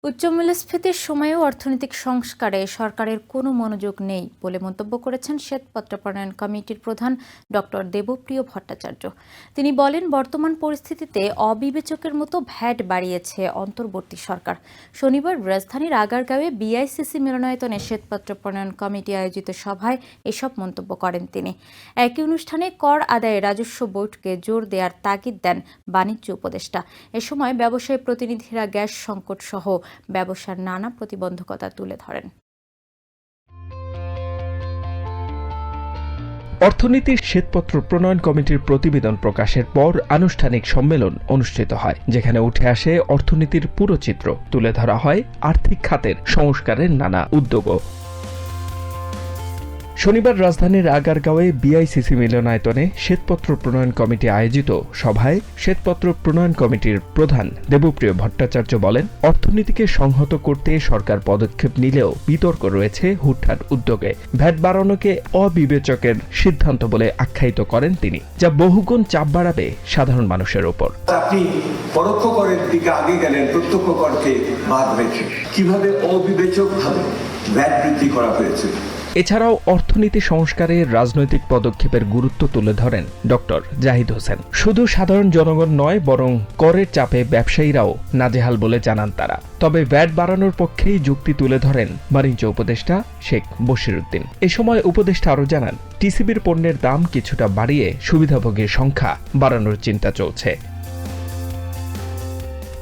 উচ্চ মূল্যস্ফীতির সময়েও অর্থনৈতিক সংস্কারে সরকারের কোনো মনোযোগ নেই বলে মন্তব্য করেছেন শ্বেতপত্র প্রণয়ন কমিটির প্রধান ডক্টর দেবপ্রিয় ভট্টাচার্য। তিনি বলেন, বর্তমান পরিস্থিতিতে অবিবেচকের মতো ভ্যাট বাড়িয়েছে অন্তর্বর্তী সরকার। শনিবার রাজধানীর আগারগাঁওয়ে বিআইসিসি মিলনায়তনে শ্বেতপত্র প্রণয়ন কমিটি আয়োজিত সভায় এসব মন্তব্য করেন তিনি। একই অনুষ্ঠানে কর আদায়ে রাজস্ব বোর্ডকে জোর দেওয়ার তাগিদ দেন বাণিজ্য উপদেষ্টা। এ সময় ব্যবসায়ী প্রতিনিধিরা গ্যাস সংকট সহ ব্যবসার নানা প্রতিবন্ধকতা তুলে ধরেন। অর্থনীতির শ্বেতপত্র প্রণয়ন কমিটির প্রতিবেদন প্রকাশের পর আনুষ্ঠানিক সম্মেলন অনুষ্ঠিত হয়, যেখানে উঠে আসে অর্থনীতির পুরো চিত্র। তুলে ধরা হয় আর্থিক খাতের সংস্কারের নানা উদ্যোগও। শনিবার রাজধানীর আগারগাঁওয়ে বিআইসিসি মিলনায়তনে শ্বেতপত্র প্রণয়ন কমিটি আয়োজিত সভায় শ্বেতপত্র প্রণয়ন কমিটির প্রধান দেবপ্রিয় ভট্টাচার্য বলেন, অর্থনীতিকে সংহত করতে সরকার পদক্ষেপ নিলেও বিতর্ক রয়েছে হুটহাট উদ্যোগে। ভ্যাট বাড়ানোকে অবিবেচকের সিদ্ধান্ত বলে আখ্যায়িত করেন তিনি, যা বহুগুণ চাপ বাড়াবে সাধারণ মানুষের ওপর। আপনি পরোক্ষ করের দিকে আগে গেলেন, প্রত্যক্ষ করকে বাদ রেখে কিভাবে অবিবেচকভাবে ভ্যাট বৃদ্ধি করা হয়েছে। এছাড়াও অর্থনীতি সংস্কারে রাজনৈতিক পদক্ষেপের গুরুত্ব তুলে ধরেন ডক্টর জাহিদ হোসেন। শুধু সাধারণ জনগণ নয়, বরং করের চাপে ব্যবসায়ীরাও নাজেহাল বলে জানান তারা। তবে ভ্যাট বাড়ানোর পক্ষেই যুক্তি তুলে ধরেন বাণিজ্য উপদেষ্টা শেখ বশিরউদ্দিন। এ সময় উপদেষ্টা আরও জানান, টিসিবির পণ্যের দাম কিছুটা বাড়িয়ে সুবিধাভোগীর সংখ্যা বাড়ানোর চিন্তা চলছে।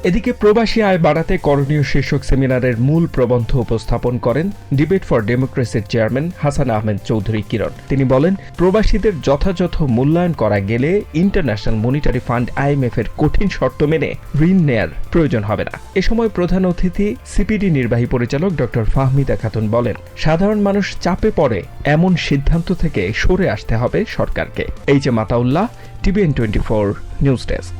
এদিকে প্রবাসী আয় বাড়াতে করণীয় শীর্ষক সেমিনারের মূল প্রবন্ধ উপস্থাপন করেন ডিবেট ফর ডেমোক্রেসির চেয়ারম্যান হাসান আহমেদ চৌধুরী কিরণ। তিনি বলেন, প্রবাসীদের যথাযথ মূল্যায়ন করা গেলে ইন্টারন্যাশনাল মনিটারি ফান্ড IMF এর কঠিন শর্ত মেনে ঋণ নেয়ার প্রয়োজন হবে না। এ সময় প্রধান অতিথি সিপিডি নির্বাহী পরিচালক ডক্টর ফাহমিদা খাতুন বলেন, সাধারণ মানুষ চাপে পড়ে এমন সিদ্ধান্ত থেকে সরে আসতে হবে সরকারকে। H M Ataullah, TVN 24 news desk.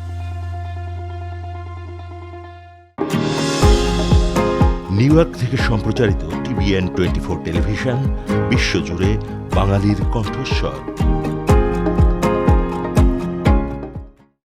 New York থেকে সম্প্রচারিত TVN 24 টেলিভিশন বিশ্বজুড়ে বাঙালির কণ্ঠস্বর।